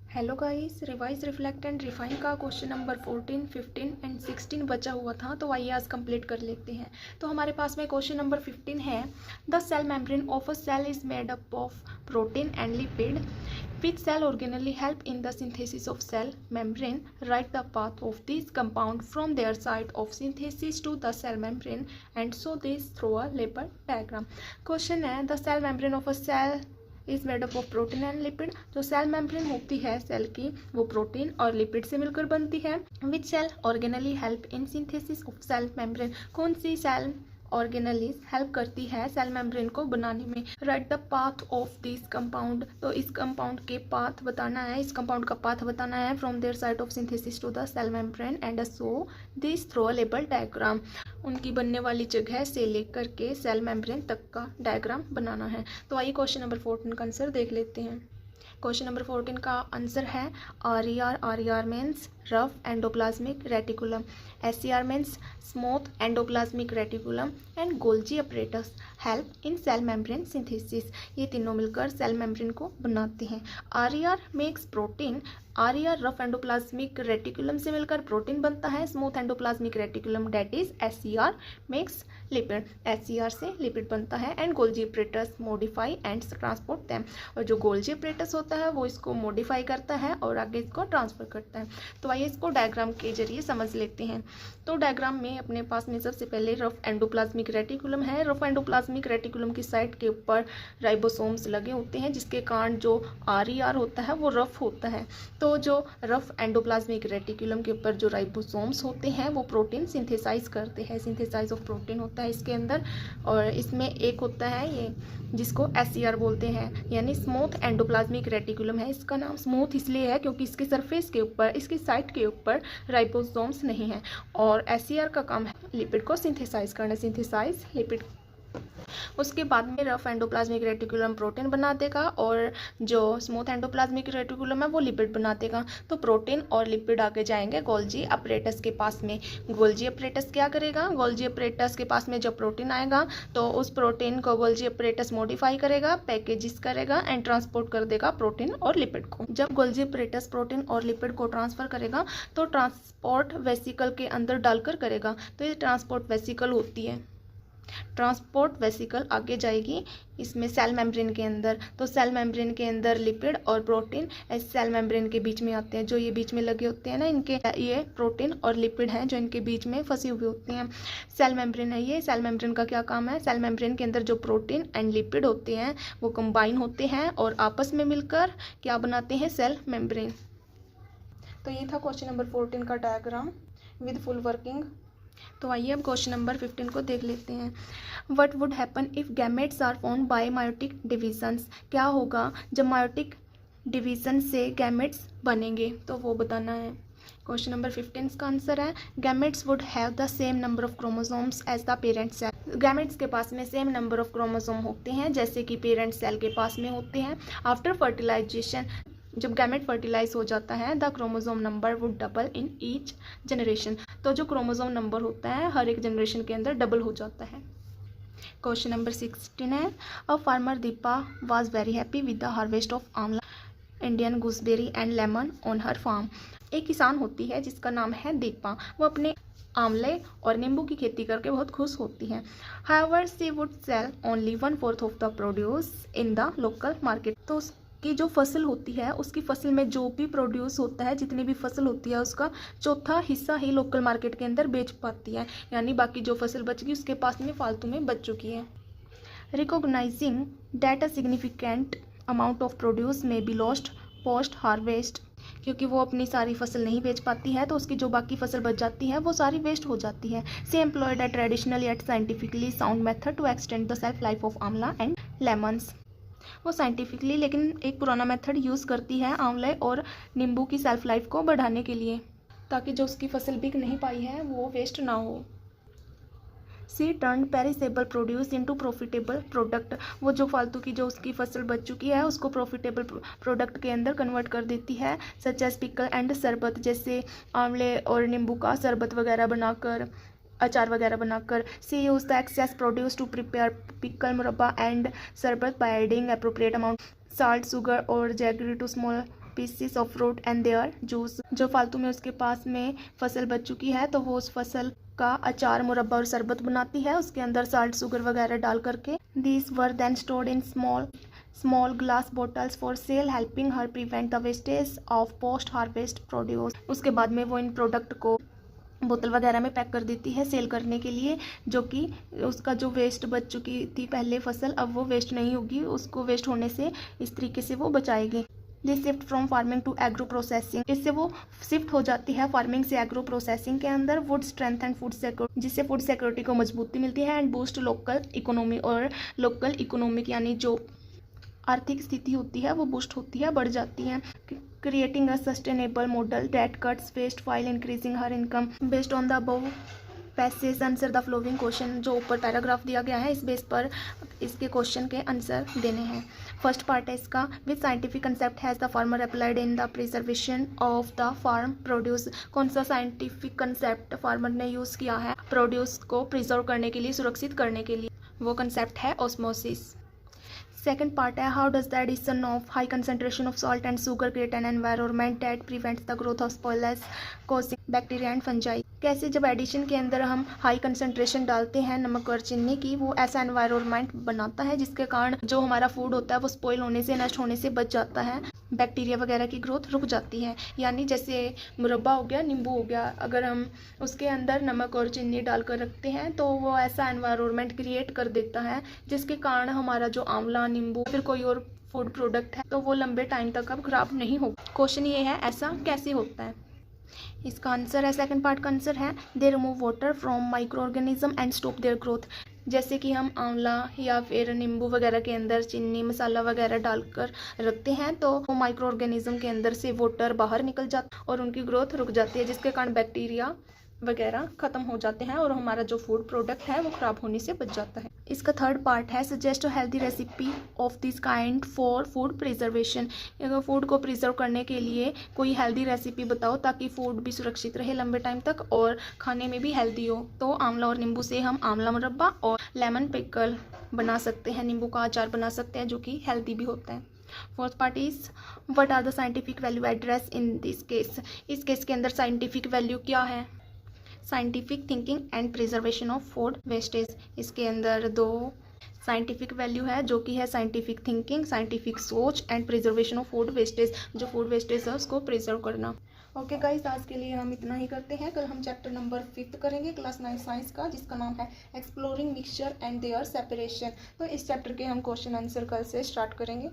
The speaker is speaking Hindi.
Hello guys, revise reflect and refine का क्वेश्चन नंबर 14, 15 एंड 16 बचा हुआ था, तो आइए आज कंप्लीट कर लेते हैं। तो हमारे पास में क्वेश्चन नंबर 15 है, the cell membrane of a cell is made up of protein and lipid which cell organelle help in the synthesis of cell membrane. Write the path of these compound from their site of synthesis to the cell membrane and show this through a label diagram. Question है, the cell membrane of a cell is made up of protein and lipid. जो सेल मेम्ब्रेन होती है सेल की, वो प्रोटीन और लिपिड से मिलकर बनती है। Which cell organelle help in synthesis of cell membrane. कौन सी सेल ऑर्गेनलीज हेल्प करती है सेल मेम्ब्रेन को बनाने में। Right the path of this compound. तो इस कंपाउंड के पाथ बताना है, इस कंपाउंड का पाथ बताना है from their site of synthesis to the cell membrane and show this through a label diagram. उनकी बनने वाली जगह से लेकर के सेल मेम्ब्रेन तक का डायग्राम बनाना है। तो आइए क्वेश्चन नंबर 14 का आंसर देख लेते हैं। क्वेश्चन नंबर 14 का आंसर है R means rough endoplasmic reticulum, SCR means smooth endoplasmic reticulum and Golgi apparatus help in cell membrane synthesis. ये तीनों मिलकर सेल मेम्ब्रेन को बनाते हैं। RER makes protein, RER rough endoplasmic reticulum से मिलकर प्रोटीन बनता है। Smooth endoplasmic reticulum that is SCR makes lipid, SCR से लिपिड बनता है। And Golgi apparatus modify and transport them. और जो गोल्जी अपरेटस होता है वो इसको मॉडिफाई करता है और आगे इसको ट्रांसफर करता है। तो आइए इसको डायग्राम के जरिए समझ लेते हैं। तो डायग्राम में अपने पास में सबसे पहले रफ एंडोप्लाज्मिक रेटिकुलम है। रफ एंडोप्लाज्मिक रेटिकुलम की साइड के ऊपर राइबोसोम्स लगे होते हैं, जिसके कारण जो RER होता है वो रफ होता है। तो जो रफ एंडोप्लाज्मिक रेटिकुलम के ऊपर जो राइबोसोम्स होते हैं वो प्रोटीन सिंथेसाइज करते हैं, सिंथेसाइज ऑफ प्रोटीन होता है इसके अंदर। और इसमें एक होता है ये जिसको SCR बोलते हैं, यानी स्मूथ एंडोप्लाज्मिक रेटिकुलम है। इसका नाम स्मूथ इसलिए है क्योंकि इसके सरफेस के ऊपर, इसकी साइड के ऊपर राइबोसोम्स नहीं है। और SCR का काम है लिपिड को सिंथेसाइज करना, सिंथेसाइज लिपिड। उसके बाद में रफ एंडोप्लाज्मिक रेटिकुलम प्रोटीन बना देगा और जो स्मूथ एंडोप्लाज्मिक रेटिकुलम है वो लिपिड बना देगा। तो प्रोटीन और लिपिड आगे जाएंगे गोल्जी अपरेटस के पास में। गोल्जी अपरेटस क्या करेगा, गोल्जी अपरेटस के पास में जब प्रोटीन आएगा तो उस प्रोटीन को गोल्जी अपरेटस मॉडिफाई करेगा, पैकेजिस करेगा एंड ट्रांसपोर्ट कर देगा प्रोटीन और लिपिड को। जब गोल्जी अपरेटस प्रोटीन और लिपिड को ट्रांसफर करेगा तो ट्रांसपोर्ट वेसिकल के अंदर डालकर करेगा। तो ये ट्रांसपोर्ट वेसिकल होती है। ट्रांसपोर्ट वेसिकल आगे जाएगी इसमें सेल मेम्ब्रेन के अंदर। तो सेल मेम्ब्रेन के अंदर लिपिड और प्रोटीन इस सेल मेम्ब्रेन के बीच में आते हैं। जो ये बीच में लगे होते हैं ना, इनके ये प्रोटीन और लिपिड हैं जो इनके बीच में फंसी हुई होती हैं। सेल मेम्ब्रेन है ये। सेल मेम्ब्रेन का क्या काम है, सेल मेम्ब्रेन के अंदर जो प्रोटीन एंड लिपिड होते हैं वो कंबाइन होते हैं और आपस में मिलकर क्या बनाते हैं, सेल मेम्ब्रेन। तो ये था क्वेश्चन नंबर 14 का डायग्राम विद फुल वर्किंग। तो आइए अब क्वेश्चन नंबर 15 को देख लेते हैं। What would happen if gametes are formed by meiotic divisions. क्या होगा जब मायोटिक डिवीजन से गैमेट्स बनेंगे, तो वो बताना है। क्वेश्चन नंबर 15 का आंसर है gametes would have the same number of chromosomes as the parent cell. Gametes के पास में सेम नंबर ऑफ क्रोमोसोम होते हैं जैसे कि पेरेंट सेल के पास में होते हैं। आफ्टर फर्टिलाइजेशन, जब गैमेट फर्टिलाइज हो जाता है, the chromosome number would double in each generation. तो जो क्रोमोसोम नंबर होता है हर एक जनरेशन के अंदर डबल हो जाता है। क्वेश्चन नंबर 16 है, a farmer Deepa was very happy with the harvest of amla, Indian gooseberry and lemon on her farm. एक किसान होती है जिसका नाम है दीपा। वो अपने आंवले और नींबू की खेती करके बहुत खुश होती है। However she would sell only 1/4 of the produce in the local market. तो की जो फसल होती है उसकी फसल में जो भी प्रोड्यूस होता है, जितनी भी फसल होती है उसका चौथा हिस्सा ही लोकल मार्केट के अंदर बेच पाती है, यानी बाकी जो फसल बच गई उसके पास में फालतू में बच चुकी है। Recognising that a significant amount of produce में बी लॉस्ट पोस्ट हार्वेस्ट। क्योंकि वो अपनी सारी फसल नहीं बेच पाती है तो उसकी जो बाकी फसल बच जाती है वो सारी वेस्ट हो जाती है। She employed a traditional yet scientifically sound method to extend the shelf life of amla and lemons. वो साइंटिफिकली लेकिन एक पुराना मेथड यूज़ करती है आंवले और नींबू की सेल्फ लाइफ को बढ़ाने के लिए, ताकि जो उसकी फसल बिक नहीं पाई है वो वेस्ट ना हो। She turn perishable produce into profitable product. वो जो फालतू की जो उसकी फसल बच चुकी है उसको प्रॉफिटेबल प्रोडक्ट के अंदर कन्वर्ट कर देती है, सच एज पिकल एंड शरबत। जैसे आंवले और नींबू का शरबत वगैरह बनाकर, अचार वगैरह बनाकर। She use the excess produce to prepare pickle, murabba and sharbat by adding appropriate amount salt, sugar और jaggery to small pieces of fruit and their juice. जो फालतू में उसके पास में फसल बच चुकी है तो वो उस फसल का अचार, मुरब्बा और शरबत बनाती है उसके अंदर साल्ट, शुगर वगैरह डाल करके। These were then stored in small glass bottles for sale, helping her prevent the wastage of post harvest produce. उसके बाद में वो इन प्रोडक्ट को बोतल वगैरह में पैक कर देती है सेल करने के लिए, जो कि उसका जो वेस्ट बच चुकी थी पहले फसल, अब वो वेस्ट नहीं होगी, उसको वेस्ट होने से इस तरीके से वो बचाएगी। This shift from farming to agro processing. इससे वो शिफ्ट हो जाती है फार्मिंग से एग्रो प्रोसेसिंग के अंदर। Would strength and food security, जिससे फूड सिक्योरिटी को मजबूती मिलती है। एंड बूस्ट लोकल इकोनॉमी, और लोकल इकोनॉमिक यानी जो आर्थिक स्थिति होती है वो बूस्ट होती है, बढ़ जाती है। Creating a sustainable model that cuts waste while increasing her income. Based on the above passage answer the following question. जो ऊपर पैराग्राफ दिया गया है इस बेस पर इसके क्वेश्चन के आंसर देने हैं। फर्स्ट पार्ट है इसका, which scientific concept has the farmer applied in the preservation of the farm produce. कौन सा साइंटिफिक कंसेप्ट फार्मर ने यूज़ किया है प्रोड्यूस को प्रिजर्व करने के लिए, सुरक्षित करने के लिए? वो कंसेप्ट है ऑस्मोसिस। सेकेंड पार्ट है, how does the addition of high concentration of salt and sugar create an environment that prevents the growth of spoilers causing bacteria and fungi. कैसे जब एडिशन के अंदर हम हाई कंसंट्रेशन डालते हैं नमक और चीनी की, वो ऐसा एनवायरमेंट बनाता है जिसके कारण जो हमारा फूड होता है वो स्पॉइल होने से, नष्ट होने से बच जाता है, बैक्टीरिया वगैरह की ग्रोथ रुक जाती है। यानी जैसे मुरब्बा हो गया, नींबू हो गया, अगर हम उसके अंदर नमक और चीनी डालकर रखते हैं तो वो ऐसा एनवायरमेंट क्रिएट कर देता है जिसके कारण हमारा जो आंवला, नींबू, फिर कोई और फूड प्रोडक्ट है तो वो लंबे टाइम तक अब खराब नहीं हो। क्वेश्चन ये है ऐसा कैसे होता है? इसका आंसर है, सेकंड पार्ट का आंसर है, they remove water from micro organism and stop their growth. जैसे कि हम आंवला या फिर नींबू वगैरह के अंदर चीनी, मसाला वगैरह डालकर रखते हैं तो वो माइक्रो ऑर्गेनिज्म के अंदर से वाटर बाहर निकल जाता है और उनकी ग्रोथ रुक जाती है, जिसके कारण बैक्टीरिया वगैरह ख़त्म हो जाते हैं और हमारा जो फूड प्रोडक्ट है वो ख़राब होने से बच जाता है। इसका थर्ड पार्ट है, suggest a healthy recipe of this kind for food preservation. अगर फूड को प्रिजर्व करने के लिए कोई हेल्दी रेसिपी बताओ ताकि फूड भी सुरक्षित रहे लंबे टाइम तक और खाने में भी हेल्दी हो। तो आंवला और नींबू से हम आंवला मुरब्बा और लेमन पिकल बना सकते हैं, नींबू का अचार बना सकते हैं जो कि हेल्दी भी होता है। Fourth part is, what are the scientific value address in this case. इस केस के अंदर साइंटिफिक वैल्यू क्या है? Scientific thinking and preservation of food wastage. इसके अंदर दो साइंटिफिक वैल्यू है जो कि है साइंटिफिक थिंकिंग, साइंटिफिक सोच and preservation of food wastage. जो फूड वेस्टेज है उसको प्रिजर्व करना। ओके गाइस, आज के लिए हम इतना ही करते हैं। कल हम चैप्टर नंबर 5 करेंगे क्लास 9 साइंस का, जिसका नाम है exploring mixture and their separation. तो इस चैप्टर के हम क्वेश्चन आंसर कल से स्टार्ट करेंगे।